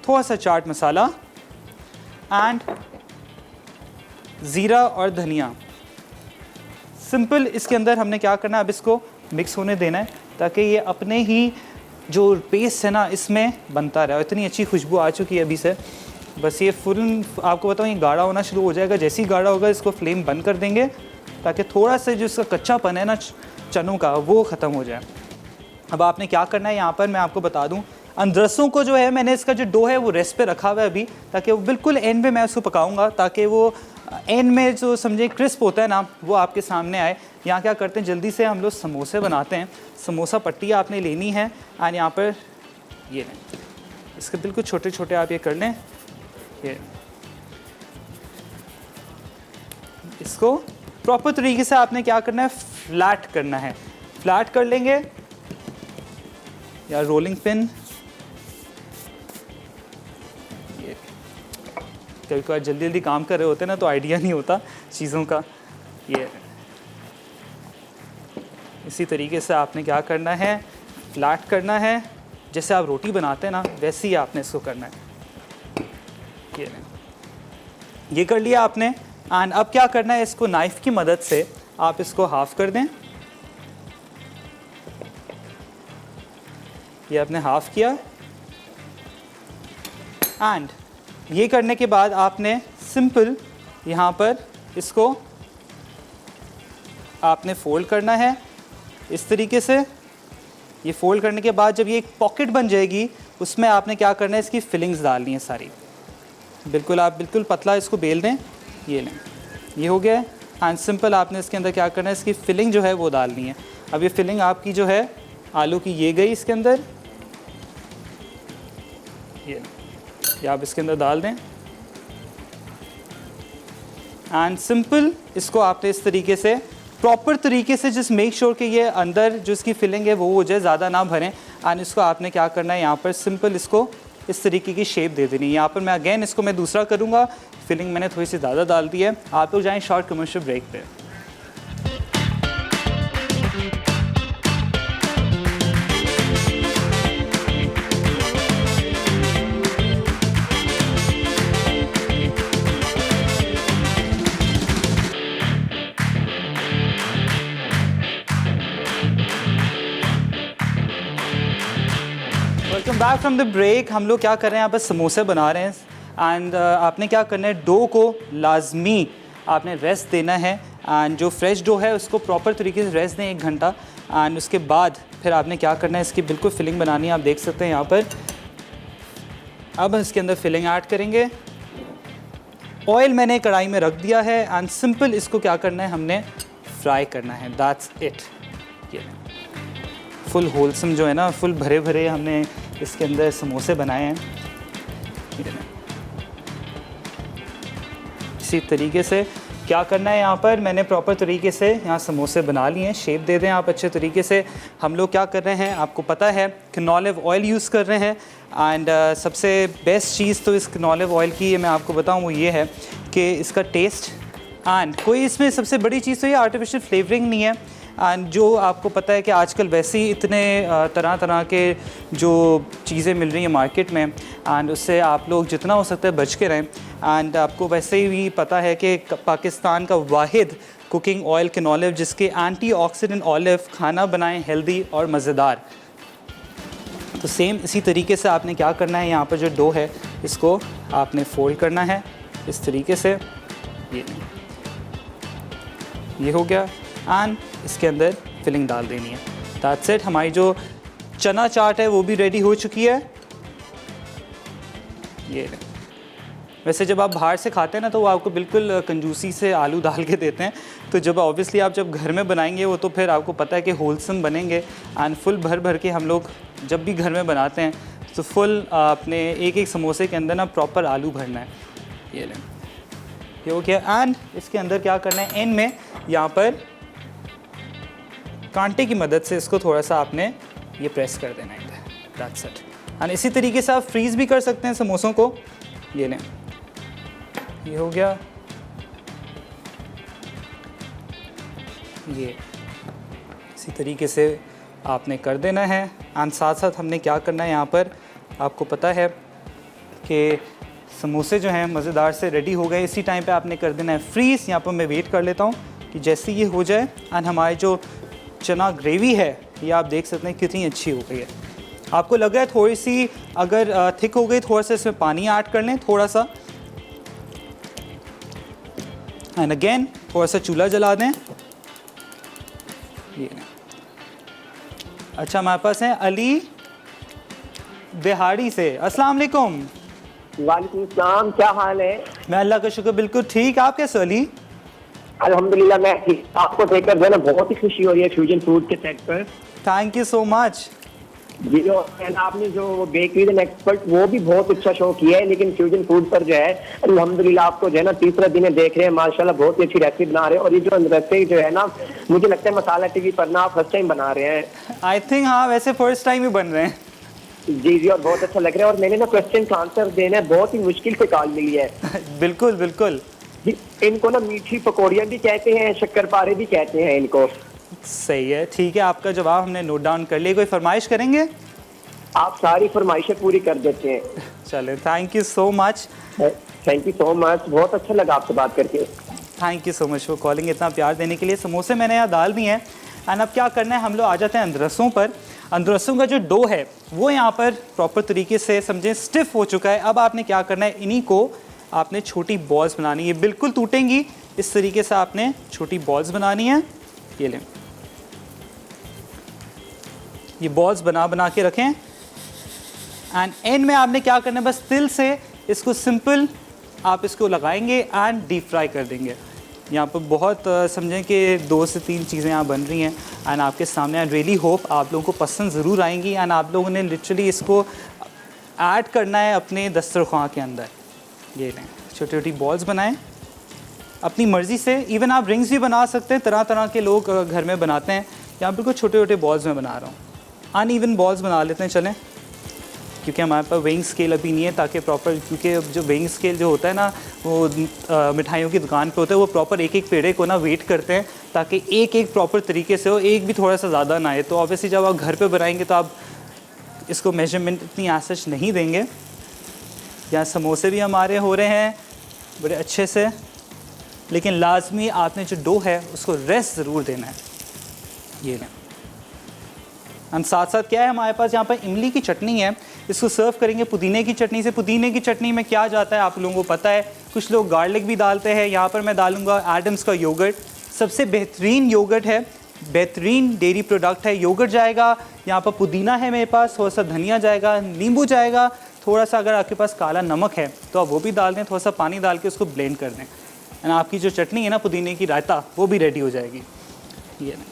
थोड़ा सा चाट मसाला एंड ज़ीरा और धनिया। सिंपल इसके अंदर हमने क्या करना है, अब इसको मिक्स होने देना है ताकि ये अपने ही जो पेस्ट है ना इसमें बनता रहे। और इतनी अच्छी खुशबू आ चुकी है अभी से। बस ये फुल आपको बताऊँ ये गाढ़ा होना शुरू हो जाएगा। जैसे ही गाढ़ा होगा इसको फ्लेम बंद कर देंगे ताकि थोड़ा सा जो इसका कच्चापन है ना चनों का वो ख़त्म हो जाए। अब आपने क्या करना है, यहाँ पर मैं आपको बता दूँ, अदरसों को जो है मैंने इसका जो डो है वो रेस्ट पे रखा हुआ है अभी, ताकि वो बिल्कुल एंड में मैं उसको पकाऊंगा ताकि वो एंड में जो समझे क्रिस्प होता है ना वो आपके सामने आए। यहाँ क्या करते हैं, जल्दी से हम लोग समोसे बनाते हैं। समोसा पट्टी आपने लेनी है एंड यहाँ पर ये लें, इसके बिल्कुल छोटे छोटे आप ये कर लें। ये इसको प्रॉपर तरीके से आपने क्या करना है, फ्लैट करना है। फ्लैट कर लेंगे या रोलिंग पिन, ये कभी कभार जल्दी जल्दी काम कर रहे होते हैं ना तो आइडिया नहीं होता चीज़ों का। ये इसी तरीके से आपने क्या करना है, फ्लैट करना है। जैसे आप रोटी बनाते हैं ना वैसे ही आपने इसको करना है। ये कर लिया आपने। एंड अब क्या करना है, इसको नाइफ़ की मदद से आप इसको हाफ़ कर दें। ये आपने हाफ़ किया एंड ये करने के बाद आपने सिंपल यहाँ पर इसको आपने फ़ोल्ड करना है इस तरीके से। ये फ़ोल्ड करने के बाद जब ये एक पॉकेट बन जाएगी उसमें आपने क्या करना है, इसकी फिलिंग्स डालनी है सारी। बिल्कुल आप बिल्कुल पतला इसको बेल दें। ये लें, ये हो गया है। एंड सिंपल आपने इसके अंदर क्या करना है, इसकी फिलिंग जो है वो डालनी है। अब ये फिलिंग आपकी जो है आलू की ये गई इसके अंदर, ये आप इसके अंदर डाल दें। एंड सिंपल इसको आपने इस तरीके से प्रॉपर तरीके से जस्ट मेक श्योर कि ये अंदर जो इसकी फिलिंग है वो हो जाए, ज़्यादा ना भरें। एंड इसको आपने क्या करना है, यहाँ पर सिंपल इसको इस तरीके की शेप दे देनी है। यहाँ पर मैं अगेन इसको मैं दूसरा करूँगा, फिलिंग मैंने थोड़ी सी ज़्यादा डाल दी है। आप लोग जाएँ शॉर्ट कमर्शियल ब्रेक पे। Welcome back from the break. हम लोग क्या कर रहे हैं, यहाँ पर समोसे बना रहे हैं एंड आपने क्या करना है, डो को लाजमी आपने रेस्ट देना है एंड जो फ्रेश डो है उसको प्रॉपर तरीके से रेस्ट दें 1 घंटा एंड उसके बाद फिर आपने क्या करना है, इसकी बिल्कुल फिलिंग बनानी है। आप देख सकते हैं यहाँ पर। अब इसके अंदर फिलिंग ऐड करेंगे। ऑयल मैंने कढ़ाई में रख दिया है एंड सिंपल इसको क्या करना है, हमने फ्राई करना है। That's it. ये फुल होलसम जो है ना, फुल भरे भरे हमने इसके अंदर समोसे बनाए हैं। इसी तरीके से क्या करना है, यहाँ पर मैंने प्रॉपर तरीके से यहाँ समोसे बना लिए हैं। शेप दे दें आप अच्छे तरीके से। हम लोग क्या कर रहे हैं, आपको पता है कैनोलिव ऑयल यूज़ कर रहे हैं एंड सबसे बेस्ट चीज़ तो इस कैनोलिव ऑयल की मैं आपको बताऊँ वो ये है कि इसका टेस्ट एंड कोई इसमें सबसे बड़ी चीज़ तो ये आर्टिफिशियल फ्लेवरिंग नहीं है। एंड जो आपको पता है कि आजकल वैसे ही इतने तरह तरह के जो चीज़ें मिल रही हैं मार्केट में एंड उससे आप लोग जितना हो सकता है बच के रहें। एंड आपको वैसे ही भी पता है कि पाकिस्तान का वाहिद कुकिंग ऑयल कैनोलिव जिसके एंटीऑक्सीडेंट ऑलिव खाना बनाएं हेल्दी और मज़ेदार। तो सेम इसी तरीके से आपने क्या करना है, यहाँ पर जो डो है इसको आपने फोल्ड करना है इस तरीके से। ये हो गया एंड इसके अंदर फिलिंग डाल देनी है। That's it. हमारी जो चना चाट है वो भी रेडी हो चुकी है। ये वैसे जब आप बाहर से खाते हैं ना तो वो आपको बिल्कुल कंजूसी से आलू डाल के देते हैं, तो जब ऑब्वियसली आप जब घर में बनाएंगे वो तो फिर आपको पता है कि होलसम बनेंगे एंड फुल भर भर के हम लोग जब भी घर में बनाते हैं तो फुल अपने एक एक समोसे के अंदर ना प्रॉपर आलू भरना है। ये लें, ये हो गया। एंड इसके अंदर क्या करना है, एंड में यहाँ पर कांटे की मदद से इसको थोड़ा सा आपने ये प्रेस कर देना है। That's it. एंड इसी तरीके से आप फ्रीज़ भी कर सकते हैं समोसों को। ये लें, ये हो गया। ये इसी तरीके से आपने कर देना है। एंड साथ साथ हमने क्या करना है, यहाँ पर आपको पता है कि समोसे जो हैं मज़ेदार से रेडी हो गए। इसी टाइम पे आपने कर देना है फ्रीज़। यहाँ पर मैं वेट कर लेता हूँ कि जैसे ये हो जाए। एंड हमारी जो चना ग्रेवी है ये आप देख सकते हैं कितनी अच्छी हो गई है। आपको लग रहा है थोड़ी सी अगर थिक हो गई, थोड़ा सा इसमें पानी ऐड कर लें थोड़ा सा। एंड अगेन थोड़ा सा चूल्हा जला दें। ये अच्छा, हमारे पास है अली बिहाड़ी से। अस्सलाम वालेकुम। वालेकुम सलाम, क्या हाल है? मैं अल्लाह का शुक्र बिल्कुल ठीक। आप कैसे अली? अल्हम्दुलिल्लाह मैं ठीक। आपको देखकर जो है ना बहुत ही खुशी हो रही है फ्यूजन फूड के सेट पर। Thank you so much. जी, जो आपने जो बेकरी एंड एक्सपर्ट वो भी बहुत अच्छा शो किया है, लेकिन फ्यूजन फूड पर जो है अल्हम्दुलिल्लाह आपको जो है ना तीसरा दिन देख रहे हैं, माशाल्लाह बहुत ही अच्छी रेसिपी बना रहे हैं। और ये जो रेसिपी जो है ना, मुझे लगता है मसाला टीवी पर ना आप फर्स्ट टाइम बना रहे हैं। आई थिंक हाँ, वैसे फर्स्ट टाइम ही बन रहे हैं। जी जी, और बहुत अच्छा लग रहा है। और मैंने ना क्वेश्चन का आंसर देना है बहुत ही मुश्किल से कॉल मिली है। बिल्कुल बिल्कुल। इनको ना मीठी पकौड़ियाँ भी कहते हैं, शक्करपारे भी कहते हैं इनको। सही है, ठीक है। आपका जवाब हमने नोट डाउन कर लिया। कोई फरमाइश करेंगे? आप सारी फरमाइशें पूरी कर देते हैं। चले, thank you so much. Thank you so much, बहुत अच्छा लगा आपसे बात करके। Thank you so much for calling, इतना प्यार देने के लिए। समोसे मैंने यहाँ डाल दिए हैं एंड अब क्या करना है, हम लोग आ जाते हैं अंदरसों पर। अंदरसों का जो डो है वो यहाँ पर प्रॉपर तरीके से समझें स्टिफ हो चुका है। अब आपने क्या करना है, इन्हीं को आपने छोटी बॉल्स बनानी है, बिल्कुल टूटेंगी। इस तरीके से आपने छोटी बॉल्स बनानी है। ये लें, ये बॉल्स बना के रखें एंड एंड में आपने क्या करना है, बस तिल से इसको सिंपल आप इसको लगाएंगे एंड डीप फ्राई कर देंगे। यहाँ पर बहुत समझें कि 2 से 3 चीज़ें यहाँ बन रही हैं एंड आपके सामने। आई रियली होप आप लोगों को पसंद ज़रूर आएंगी एंड आप लोगों ने लिटरली इसको ऐड करना है अपने दस्तरख्वां के अंदर। ये लें, छोटी छोटी बॉल्स बनाएं अपनी मर्ज़ी से। इवन आप रिंग्स भी बना सकते हैं, तरह तरह के लोग घर में बनाते हैं। यहाँ बिल्कुल छोटे छोटे बॉल्स में बना रहा हूँ। अनइवन बॉल्स बना लेते हैं चलें, क्योंकि हमारे पास वेइंग स्केल अभी नहीं है, ताकि प्रॉपर, क्योंकि अब जो वेइंग स्केल जो होता है ना वो मिठाइयों की दुकान पे होता है, वो प्रॉपर एक एक पेड़े को ना वेट करते हैं ताकि एक एक प्रॉपर तरीके से हो, एक भी थोड़ा सा ज़्यादा ना आए। तो ऑब्वियसली जब आप घर पे बनाएंगे तो आप इसको मेजरमेंट इतनी एसच नहीं देंगे। यहाँ समोसे भी हमारे हो रहे हैं बड़े अच्छे से, लेकिन लाजमी आपने जो डो है उसको रेस्ट ज़रूर देना है। ये लें। और साथ साथ क्या है हमारे पास यहाँ पर इमली की चटनी है, इसको सर्व करेंगे पुदीने की चटनी से। पुदीने की चटनी में क्या जाता है आप लोगों को पता है, कुछ लोग गार्लिक भी डालते हैं। यहाँ पर मैं डालूँगा एडम्स का योगर्ट, सबसे बेहतरीन योगर्ट है, बेहतरीन डेयरी प्रोडक्ट है। योगर्ट जाएगा, यहाँ पर पुदीना है मेरे पास, थोड़ा सा धनिया जाएगा, नींबू जाएगा, थोड़ा सा अगर आपके पास काला नमक है तो आप वो भी डाल दें, थोड़ा सा पानी डाल के उसको ब्लेंड कर दें, एंड आपकी जो चटनी है ना पुदीने की रायता, वो भी रेडी हो जाएगी। ये नहीं,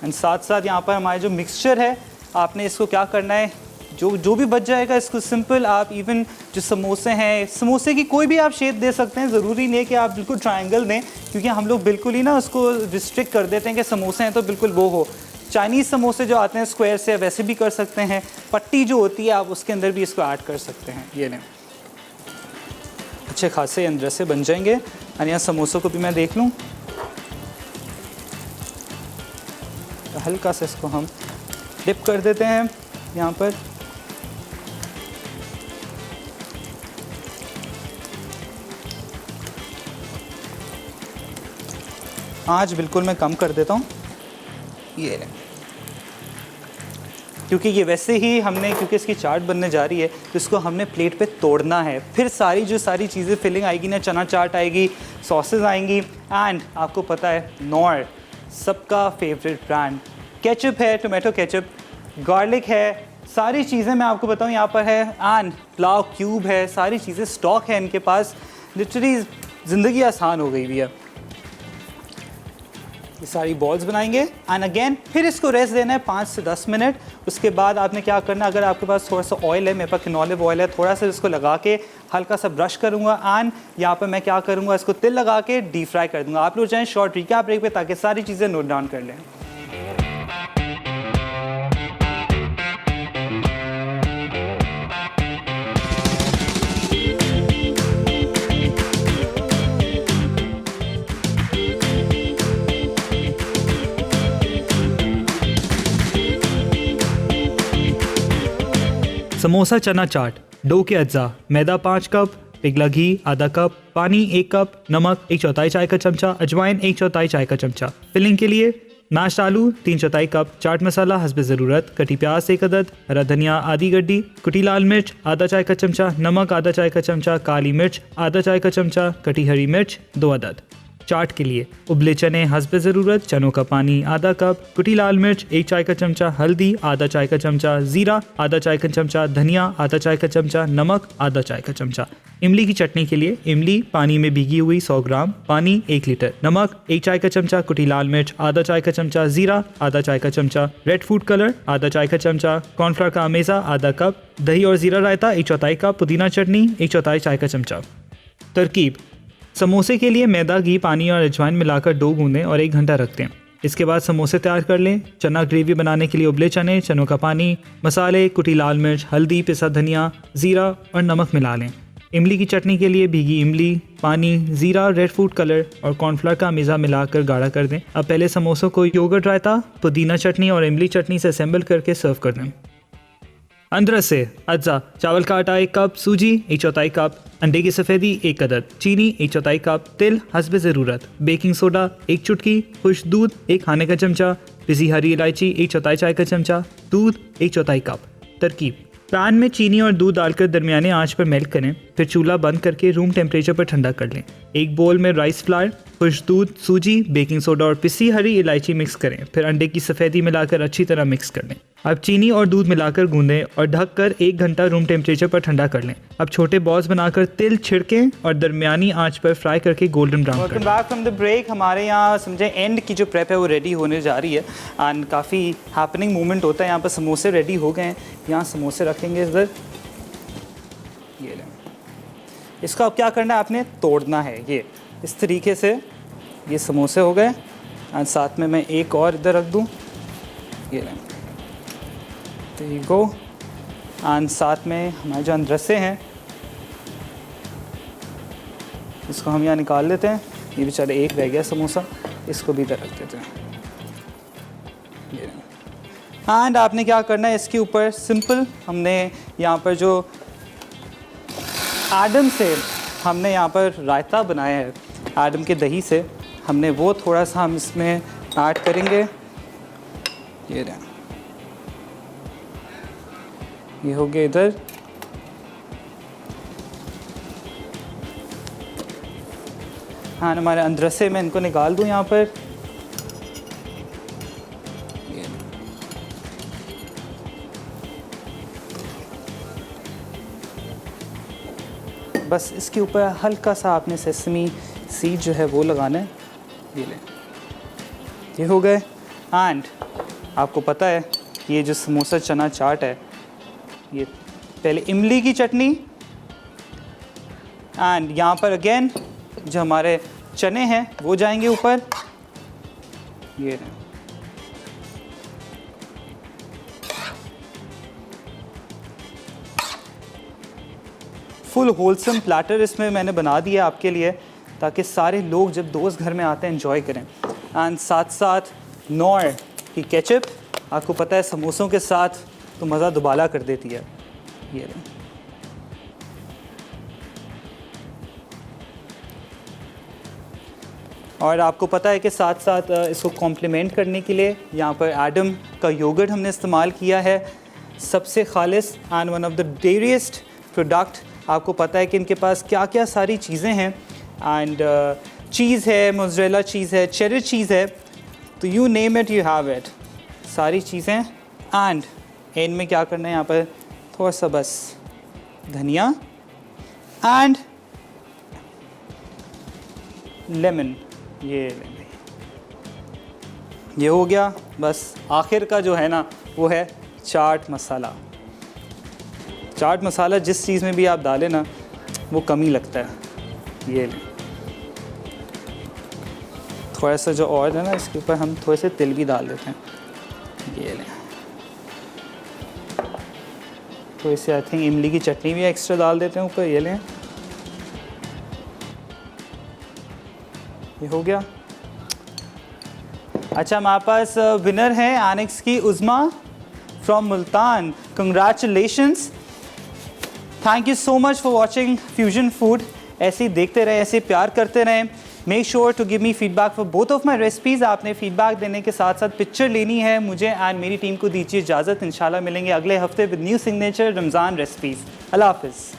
एंड साथ साथ यहाँ पर हमारे जो मिक्सचर है, आपने इसको क्या करना है, जो भी बच जाएगा इसको सिंपल आप इवन जो समोसे हैं, समोसे की कोई भी आप शेप दे सकते हैं, ज़रूरी नहीं कि आप बिल्कुल ट्रायंगल दें, क्योंकि हम लोग बिल्कुल ही ना उसको रिस्ट्रिक्ट कर देते हैं कि समोसे हैं तो बिल्कुल वो हो। चाइनीज़ समोसे जो आते हैं स्क्वायर से वैसे भी कर सकते हैं, पट्टी जो होती है आप उसके अंदर भी इसको ऐड कर सकते हैं। ये नहीं, अच्छे खासे अंदर से बन जाएंगे। और यहाँ समोसों को भी मैं देख लूँ, तो हल्का सा इसको हम डिप कर देते हैं यहाँ पर। आज बिल्कुल मैं कम कर देता हूँ, ये लें, क्योंकि ये वैसे ही हमने, क्योंकि इसकी चाट बनने जा रही है तो इसको हमने प्लेट पे तोड़ना है। फिर सारी चीज़ें फिलिंग आएगी ना, चना चाट आएगी, सॉसेज आएंगी, एंड आपको पता है नॉर सबका फेवरेट ब्रांड केचप है, टोमेटो केचप, गार्लिक है, सारी चीज़ें मैं आपको बताऊं यहाँ पर है, एंड पुलाव क्यूब है, सारी चीज़ें स्टॉक है इनके पास। लिटरली ज़िंदगी आसान हो गई भी है। ये सारी बॉल्स बनाएंगे एंड अगेन फिर इसको रेस्ट देना है 5 से 10 मिनट। उसके बाद आपने क्या करना, अगर आपके पास थोड़ा सा ऑयल है, मेरे पास कैनोलिव ऑयल है, थोड़ा सा इसको लगा के हल्का सा ब्रश करूँगा, एंड यहाँ पर मैं क्या करूँगा, इसको तिल लगा के डीप फ्राई कर दूँगा। आप लोग जाएँ शॉर्ट रिकैप ब्रेक पे ताकि सारी चीज़ें नोट डाउन कर लें। समोसा चना चाट, डो के अज्जा, मैदा 5 कप, पिघला घी आधा कप, पानी 1 कप, नमक 1/4 चाय का चमचा, अजवाइन 1/4 चाय का चमचा। फिलिंग के लिए मैश्ड आलू 3/4 कप, चाट मसाला हस्बे ज़रूरत, कटी प्याज 1 अदद, हरा धनिया आधी गड्डी, कुटी लाल मिर्च आधा चाय का चमचा, नमक आधा चाय का चमचा, काली मिर्च आधा चाय का चमचा, कटी हरी मिर्च 2 अदद। चाट के लिए उबले चने हस्बे ज़रूरत, चनों का पानी आधा कप, कुटी लाल मिर्च 1 चाय का चमचा, हल्दी आधा चाय का चमचा, ज़ीरा आधा चाय का चमचा, धनिया आधा चाय का चमचा, नमक आधा चाय का चमचा। इमली की चटनी के लिए इमली पानी में भीगी हुई 100 ग्राम, पानी 1 लीटर, नमक 1 चाय का चमचा, कुटी लाल मिर्च आधा चाय का चमचा, ज़ीरा आधा चाय का चमचा, रेड फूड कलर आधा चाय का चमचा, कॉर्नफ्लोर का अमेज़ा आधा कप, दही और ज़ीरा रायता 1/4 कप, पुदीना चटनी 1/4 चाय का चमचा। तरकीब: समोसे के लिए मैदा, घी, पानी और अजवाइन मिलाकर डो गूंदें और 1 घंटा रख दें। इसके बाद समोसे तैयार कर लें। चना ग्रेवी बनाने के लिए उबले चने, चनों का पानी, मसाले, कुटी लाल मिर्च, हल्दी, पिसा धनिया, ज़ीरा और नमक मिला लें। इमली की चटनी के लिए भीगी इमली, पानी, ज़ीरा, रेड फूड कलर और कॉर्नफ्लोर का अमीज़ा मिलाकर गाढ़ा कर दें। अब पहले समोसों को योगर्ट रायता, पुदीना चटनी और इमली चटनी से असेंबल करके सर्व कर दें। अंदर से अज्जा: चावल का आटा 1 कप, सूजी 1/4 कप, अंडे की सफ़ेदी 1 अदद, चीनी 1/4 कप, तिल हस्बे ज़रूरत, बेकिंग सोडा 1 चुटकी, खुश्क दूध 1 खाने का चमचा, पिसी हरी इलायची 1/4 चाय का चमचा, दूध 1/4 कप। तरकीब: पैन में चीनी और दूध डालकर दरमियाने आंच पर मेल्ट करें, फिर चूल्हा बंद करके रूम टेम्परेचर पर ठंडा कर लें। एक बोल में राइस फ्लावर, खुश्क दूध, सूजी, बेकिंग सोडा और पिसी हरी इलायची मिक्स करें, फिर अंडे की सफ़ेदी मिलाकर अच्छी तरह मिक्स कर लें। अब चीनी और दूध मिलाकर गूंदें और ढककर 1 घंटा रूम टेम्परेचर पर ठंडा कर लें। अब छोटे बॉल्स बनाकर तिल छिड़कें और दरमियानी आंच पर फ्राई करके गोल्डन ब्राउन करें। बैक फ्रॉम द ब्रेक, हमारे यहाँ समझे एंड की जो प्रेप है वो रेडी होने जा रही है एंड काफ़ी हैपनिंग मोमेंट होता है। यहाँ पर समोसे रेडी हो गए हैं, यहाँ समोसे रखेंगे इधर, ये लें। इसको अब क्या करना है, आपने तोड़ना है। ये इस तरीके से ये समोसे हो गए एंड साथ में मैं एक और इधर रख दूँ। ये लें, तो ये गो। एंड साथ में हमारे जो अंदरसे हैं इसको हम यहाँ निकाल लेते हैं। ये बेचारे एक रह गया समोसा, इसको भी इधर रख देते हैं। एंड आपने क्या करना है, इसके ऊपर सिंपल हमने यहाँ पर जो एडम से हमने यहाँ पर रायता बनाया है, एडम के दही से हमने वो थोड़ा सा हम इसमें ऐड करेंगे। ये रहा, ये हो गया इधर। हाँ, हमारे अंदरसे मैं इनको निकाल दूँ यहाँ पर। बस इसके ऊपर हल्का सा आपने सेसमी सीड जो है वो लगाना है। ये लें, ये हो गए। एंड आपको पता है कि ये जो समोसा चना चाट है, ये पहले इमली की चटनी, एंड यहाँ पर अगेन जो हमारे चने हैं वो जाएंगे ऊपर। ये लें, फुल होलसम प्लेटर इसमें मैंने बना दिया आपके लिए, ताकि सारे लोग जब दोस्त घर में आते हैं एंजॉय करें। एंड साथ साथ नॉर की केचप, आपको पता है समोसों के साथ तो मज़ा दुबाला कर देती है। ये लें, और आपको पता है कि साथ साथ इसको कॉम्प्लीमेंट करने के लिए यहाँ पर एडम का योगर्ट हमने इस्तेमाल किया है, सबसे खालिस and one of the dairiest product. आपको पता है कि इनके पास क्या क्या सारी चीज़ें हैं, एंड चीज़ है, मोज़रेला चीज़ है, चेडर चीज़ है, तो you name it you have it, सारी चीज़ें। एंड एंड में क्या करना है, यहाँ पर थोड़ा सा बस धनिया एंड लेमन, ये लेंगे। ये हो गया। बस आखिर का जो है ना वो है चाट मसाला। चाट मसाला जिस चीज़ में भी आप डालें ना वो कम ही लगता है। ये लें, थोड़ा सा जो और है ना इसके ऊपर हम थोड़े से तिल भी डाल देते हैं। ये लें, तो इसे आई थिंक इमली की चटनी भी एक्स्ट्रा डाल देते हैं ऊपर। ये लें, ये हो गया। अच्छा, हमारे पास विनर है एनेक्स की Uzma from Multan. Congratulations, thank you so much for watching fusion food. ऐसे ही देखते रहें, ऐसे प्यार करते रहें। Make sure to give me feedback for both of my recipes. आपने फीडबैक देने के साथ साथ पिक्चर लेनी है मुझे एंड मेरी टीम को दीजिए इजाज़त। इंशाल्लाह मिलेंगे अगले हफ्ते with new signature Ramzan recipes. अल्लाह हाफ़िज़।